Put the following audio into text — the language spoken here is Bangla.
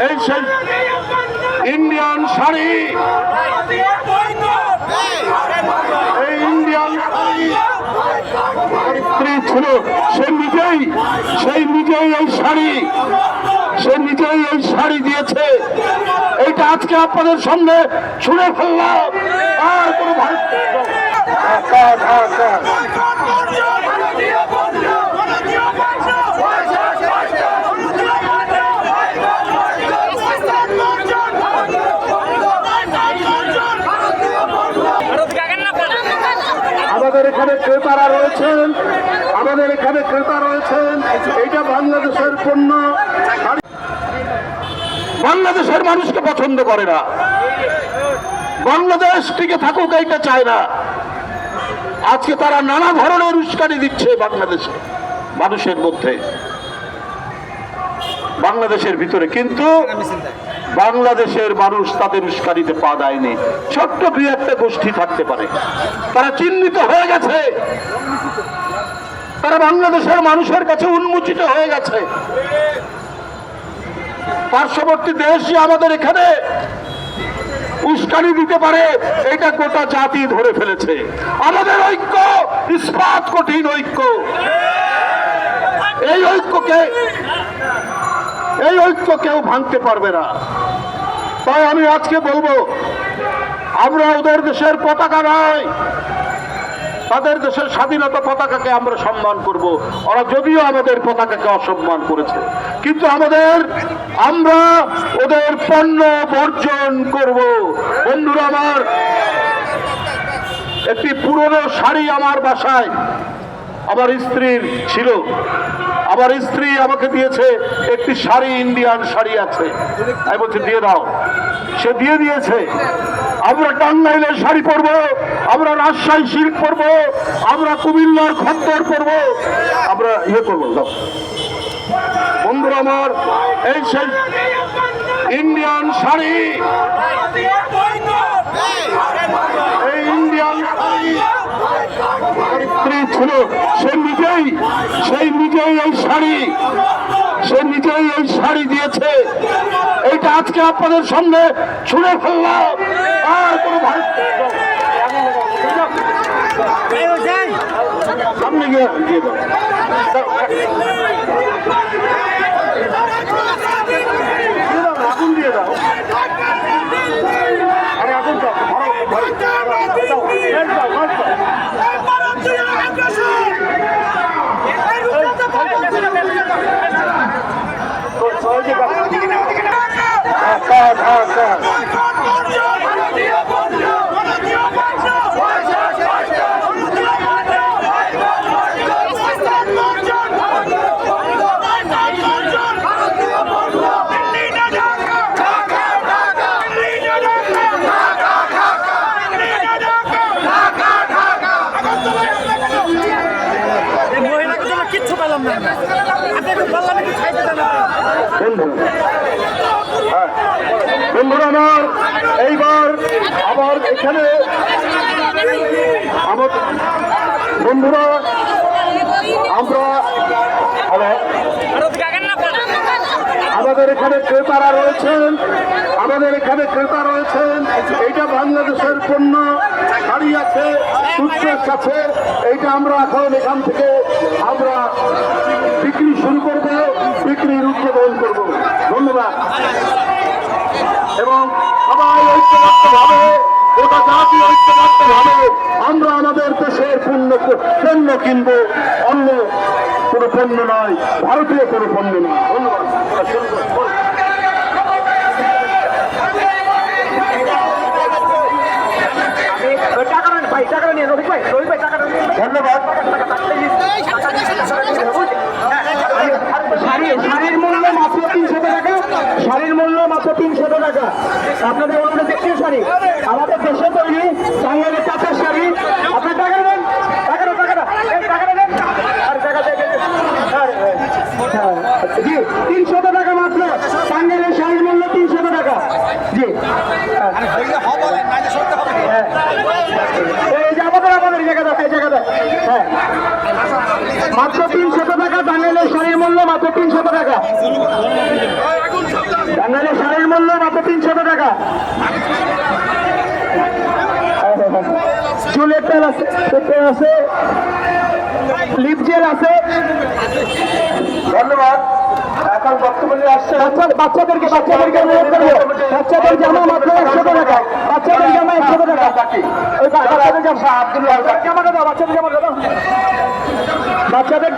এই সেই ইন্ডিয়ান শাড়ি, এই ইন্ডিয়ান শাড়ি স্ত্রী ছিল, সে নিজেই এই শাড়ি, সে নিজেই এই শাড়ি দিয়েছে। এইটা আজকে আপনাদের সামনে ছুঁড়ে ফেললাম। আর কোনো আমাদের এখানে ক্রেতারা রয়েছেন, এইটা বাংলাদেশের পণ্য। বাংলাদেশের মানুষকে পছন্দ করে না, বাংলাদেশ টিকে থাকুক এইটা চায় না। আজকে তারা নানা ধরনের উস্কানি দিচ্ছে বাংলাদেশে, মানুষের মধ্যে, বাংলাদেশের ভিতরে। কিন্তু বাংলাদেশের মানুষ তাদের উস্কানিতে পা দেয়নি। ছোট্ট দুই একটা গোষ্ঠী থাকতে পারে, তারা চিহ্নিত হয়ে গেছে, তারা বাংলাদেশের মানুষের কাছে উন্মোচিত হয়ে গেছে। পার্শ্ববর্তী দেশ যে আমাদের এখানে উস্কানি দিতে পারে, এটা গোটা জাতি ধরে ফেলেছে। আমাদের ঐক্য ইস্পাত কঠিন ঐক্য, এই ঐক্য কেউ ভাঙতে পারবে না। তাই আমি আজকে বলবো, আমরা ওদের দেশের পতাকা নয়, তাদের দেশের স্বাধীনতা পতাকাকে আমরা সম্মান করব। ওরা যদিও আমাদের পতাকাকে অসম্মান করেছে, কিন্তু আমরা ওদের পণ্য বর্জন করব। বন্ধুরা আমার, একটি পুরনো শাড়ি আমার বাসায় আমার স্ত্রীর ছিল, আমার স্ত্রী আমাকে দিয়েছে একটি শাড়ি, ইন্ডিয়ান শাড়ি আছে। আমি বলছি দিয়ে দাও, সে দিয়ে দিয়েছে। আমরা টাঙ্গাইলের শাড়ি পরবো, আমরা রাজশাহী সিল্ক পরবো, আমরা কুমিল্লার খদ্দর পরবো, আমরা করবো। বন্ধুরা আমার, এই সেই ইন্ডিয়ান শাড়ি, এই ইন্ডিয়ান শাড়ি স্ত্রী ছিল, সে নিজেই এই শাড়ি দিয়েছে। এইটা আজকে আপনাদের সামনে ছুঁড়ে ফেললাম। আর কোনো সামনে গিয়ে দিয়ে দাও, আগুন দিয়ে দাও, আরে আগুন দাও, বন্ধুরা আমার, এইবার আবার এখানে বন্ধুরা আমরা আমাদের এখানে ক্রেতারা রয়েছেন, এইটা বাংলাদেশের পণ্য। শাড়ি আছে, টুথপেস্ট আছে, এইটা আমরা এখন এখান থেকে আমরা বিক্রি শুরু করবো, বিক্রির উদ্বোধন করবো। ধন্যবাদ। এবং সবাই ঐক্যবদ্ধভাবে, গোটা জাতি ঐক্যবদ্ধভাবে আমরা আমাদের দেশের পণ্য কিনবো, অন্য কোনো পণ্য নয়, ভারতীয় কোনো পণ্য নয়। ধন্যবাদ। ধন্যবাদ। শাড়ির মূল্য মাত্র 300 টাকা, শাড়ির মূল্য মাত্র 300 টাকা। আপনাদের অনুরোধ, দেখছেন শাড়ি আমাদের দেশে তৈরি, বাঙালি কাঁচের শাড়ি। আপনার টাকা দেন, টাকাটা দেন, আর টাকা জি 300 টাকা মাত্র। বাঙালির শাড়ির মূল্য 300 টাকা। জি এই যে আমাদের জায়গাটা, এই জায়গাটা, হ্যাঁ মাত্র 300 টাকা। বাঙালির শাড়ির মূল্য মাত্র 300 টাকা। বাঙালি শাড়ির মূল্য মাত্র 300 টাকা। চুলের তেল আছে, তেল আছে, লিপ জেল আছে। ধন্যবাদ। এখন বক্তব্য নিয়ে আসছে বাচ্চাদেরকে অনুরোধ করবো, বাচ্চাদের জামা মাত্র 100 টাকা, বাচ্চাদের জামা 100 টাকা। ওই বাচ্চাদের জামা, আব্দুল্লাহ জামাটা দাও, বাচ্চাদের জামাটা দাও, বাচ্চাদের